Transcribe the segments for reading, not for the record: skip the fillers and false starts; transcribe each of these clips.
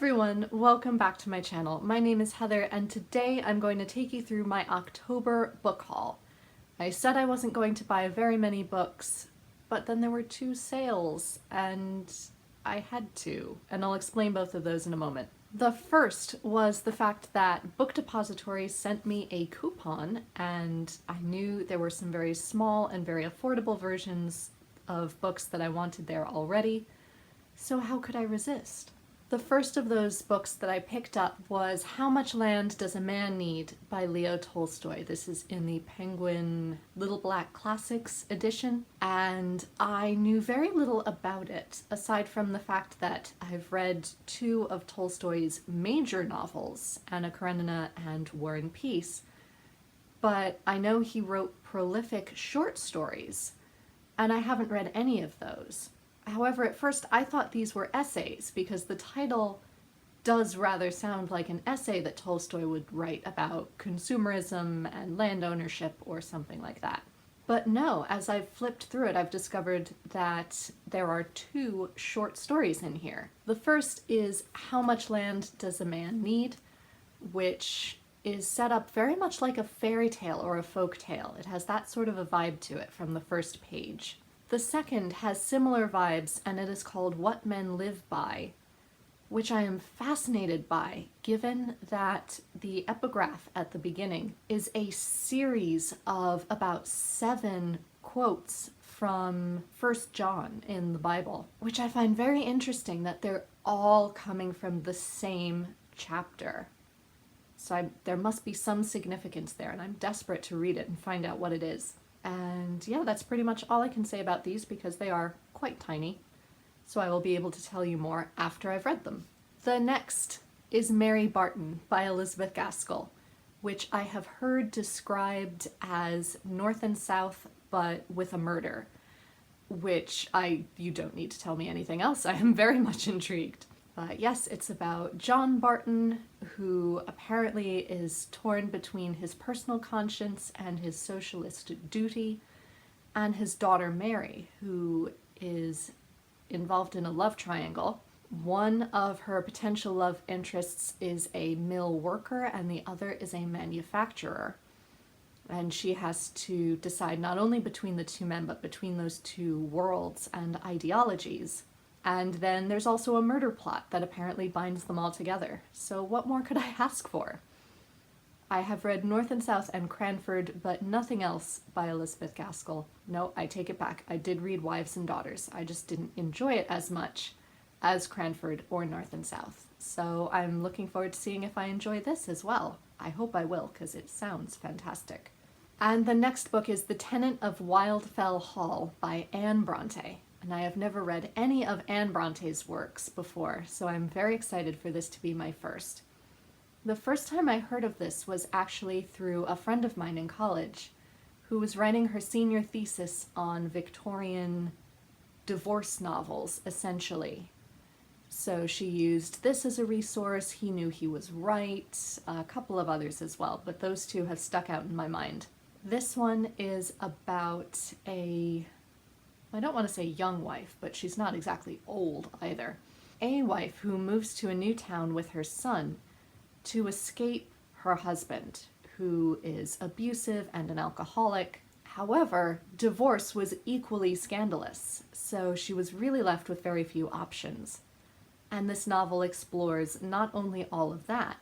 everyone, welcome back to my channel. My name is Heather and today I'm going to take you through my October book haul. I said I wasn't going to buy very many books, but then there were two sales and I had to, and I'll explain both of those in a moment. The first was the fact that Book Depository sent me a coupon and I knew there were some very small and very affordable versions of books that I wanted there already, so how could I resist? The first of those books that I picked up was How Much Land Does a Man Need by Leo Tolstoy. This is in the Penguin Little Black Classics edition, and I knew very little about it, aside from the fact that I've read two of Tolstoy's major novels, Anna Karenina and War and Peace, but I know he wrote prolific short stories, and I haven't read any of those. However, at first I thought these were essays because the title does rather sound like an essay that Tolstoy would write about consumerism and land ownership or something like that. But no, as I've flipped through it, I've discovered that there are two short stories in here. The first is How Much Land Does a Man Need?, which is set up very much like a fairy tale or a folk tale. It has that sort of a vibe to it from the first page. The second has similar vibes, and it is called What Men Live By, which I am fascinated by, given that the epigraph at the beginning is a series of about 7 quotes from 1 John in the Bible, which I find very interesting that they're all coming from the same chapter. So there must be some significance there, and I'm desperate to read it and find out what it is. And yeah, that's pretty much all I can say about these because they are quite tiny, so I will be able to tell you more after I've read them. The next is Mary Barton by Elizabeth Gaskell, which I have heard described as North and South but with a murder, which you don't need to tell me anything else. I am very much intrigued. Yes, it's about John Barton, who apparently is torn between his personal conscience and his socialist duty, and his daughter Mary, who is involved in a love triangle. One of her potential love interests is a mill worker, and the other is a manufacturer. And she has to decide not only between the two men, but between those two worlds and ideologies. And then there's also a murder plot that apparently binds them all together. So what more could I ask for? I have read North and South and Cranford, but nothing else by Elizabeth Gaskell. No, I take it back. I did read Wives and Daughters. I just didn't enjoy it as much as Cranford or North and South. So I'm looking forward to seeing if I enjoy this as well. I hope I will, because it sounds fantastic. And the next book is The Tenant of Wildfell Hall by Anne Bronte. And I have never read any of Anne Bronte's works before, so I'm very excited for this to be my first. The first time I heard of this was actually through a friend of mine in college who was writing her senior thesis on Victorian divorce novels, essentially. So she used this as a resource. He Knew He Was Right, a couple of others as well, but those two have stuck out in my mind. This one is about I don't want to say young wife, but she's not exactly old either. A wife who moves to a new town with her son to escape her husband, who is abusive and an alcoholic. However, divorce was equally scandalous, so she was really left with very few options. And this novel explores not only all of that,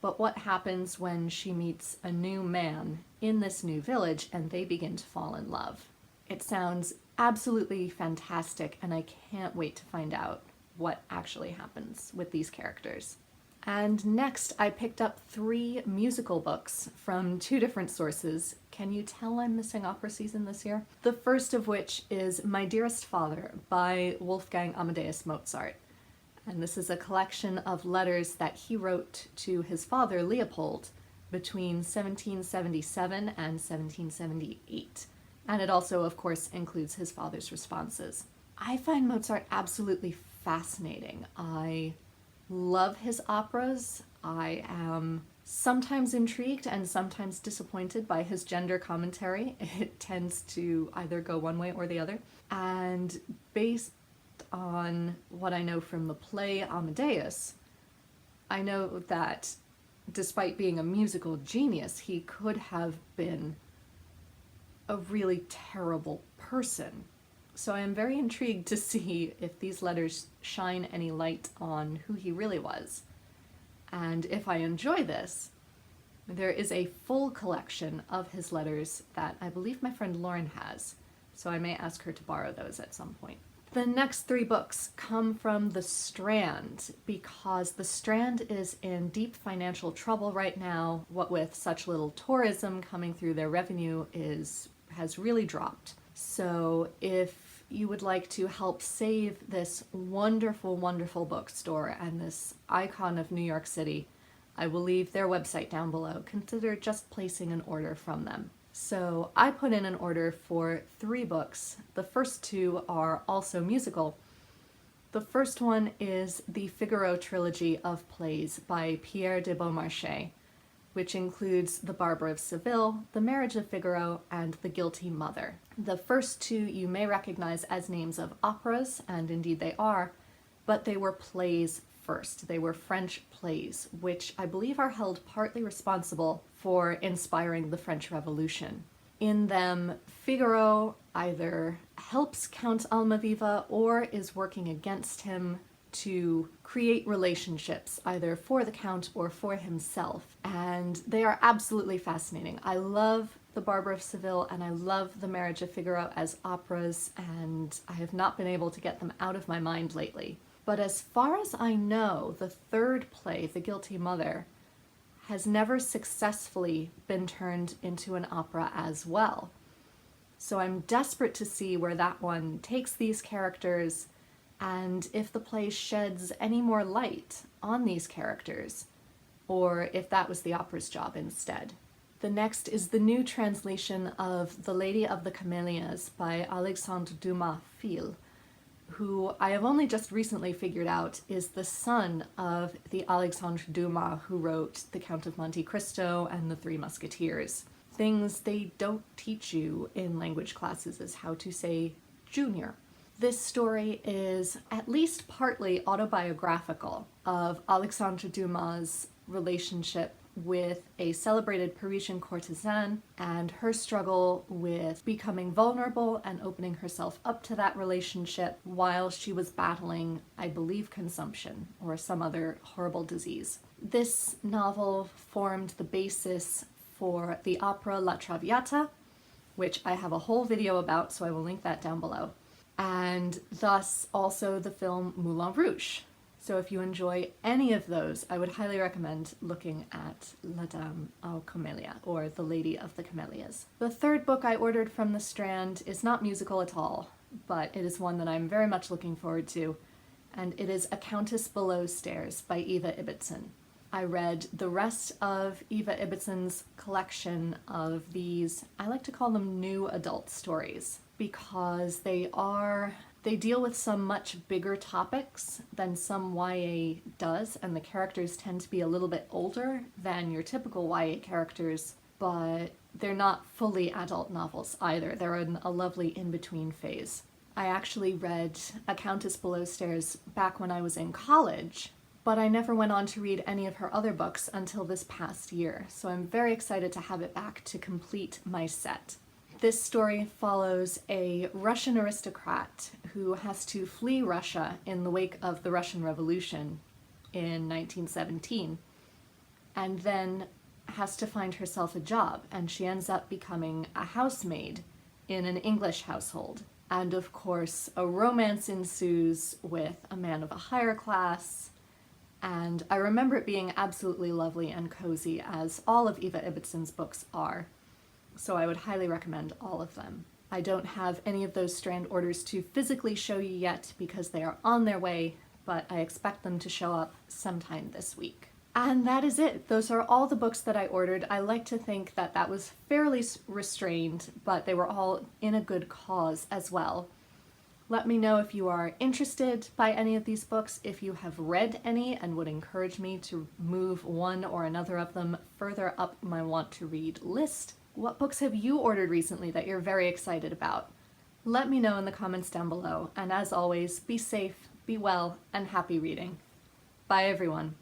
but what happens when she meets a new man in this new village and they begin to fall in love. It sounds absolutely fantastic, and I can't wait to find out what actually happens with these characters. And next, I picked up 3 musical books from 2 different sources. Can you tell I'm missing opera season this year? The first of which is My Dearest Father by Wolfgang Amadeus Mozart. And this is a collection of letters that he wrote to his father, Leopold, between 1777 and 1778. And it also, of course, includes his father's responses. I find Mozart absolutely fascinating. I love his operas. I am sometimes intrigued and sometimes disappointed by his gender commentary. It tends to either go one way or the other. And based on what I know from the play Amadeus, I know that despite being a musical genius, he could have been a really terrible person. So I am very intrigued to see if these letters shine any light on who he really was. And if I enjoy this, there is a full collection of his letters that I believe my friend Lauren has, so I may ask her to borrow those at some point. The next 3 books come from the Strand, because the Strand is in deep financial trouble right now. What with such little tourism coming through, their revenue has really dropped. So if you would like to help save this wonderful, wonderful bookstore and this icon of New York City, I will leave their website down below. Consider just placing an order from them. So I put in an order for 3 books. The first 2 are also musical. The first one is the Figaro trilogy of plays by Pierre de Beaumarchais, which includes The Barber of Seville, The Marriage of Figaro, and The Guilty Mother. The first 2 you may recognize as names of operas, and indeed they are, but they were plays first. They were French plays, which I believe are held partly responsible for inspiring the French Revolution. In them, Figaro either helps Count Almaviva or is working against him to create relationships, either for the Count or for himself. And they are absolutely fascinating. I love The Barber of Seville and I love The Marriage of Figaro as operas, and I have not been able to get them out of my mind lately. But as far as I know, the third play, The Guilty Mother, has never successfully been turned into an opera as well. So I'm desperate to see where that one takes these characters, and if the play sheds any more light on these characters, or if that was the opera's job instead. The next is the new translation of The Lady of the Camellias by Alexandre Dumas Fil, who I have only just recently figured out is the son of the Alexandre Dumas who wrote The Count of Monte Cristo and The Three Musketeers. Things they don't teach you in language classes is how to say junior. This story is at least partly autobiographical of Alexandre Dumas' relationship with a celebrated Parisian courtesan and her struggle with becoming vulnerable and opening herself up to that relationship while she was battling, I believe, consumption or some other horrible disease. This novel formed the basis for the opera La Traviata, which I have a whole video about, so I will link that down below, and thus also the film Moulin Rouge. So if you enjoy any of those, I would highly recommend looking at La Dame aux Camélias, or The Lady of the Camellias. The third book I ordered from the Strand is not musical at all, but it is one that I'm very much looking forward to, and it is A Countess Below Stairs by Eva Ibbotson. I read the rest of Eva Ibbotsson's collection of these, I like to call them new adult stories, because they deal with some much bigger topics than some YA does, and the characters tend to be a little bit older than your typical YA characters, but they're not fully adult novels either. They're in a lovely in-between phase. I actually read A Countess Below Stairs back when I was in college, but I never went on to read any of her other books until this past year, so I'm very excited to have it back to complete my set. This story follows a Russian aristocrat who has to flee Russia in the wake of the Russian Revolution in 1917, and then has to find herself a job, and she ends up becoming a housemaid in an English household. And of course, a romance ensues with a man of a higher class, and I remember it being absolutely lovely and cozy, as all of Eva Ibbotsson's books are. So I would highly recommend all of them. I don't have any of those Strand orders to physically show you yet because they are on their way, but I expect them to show up sometime this week. And that is it. Those are all the books that I ordered. I like to think that that was fairly restrained, but they were all in a good cause as well. Let me know if you are interested by any of these books, if you have read any and would encourage me to move one or another of them further up my want to read list. What books have you ordered recently that you're very excited about? Let me know in the comments down below, and as always, be safe, be well, and happy reading. Bye everyone.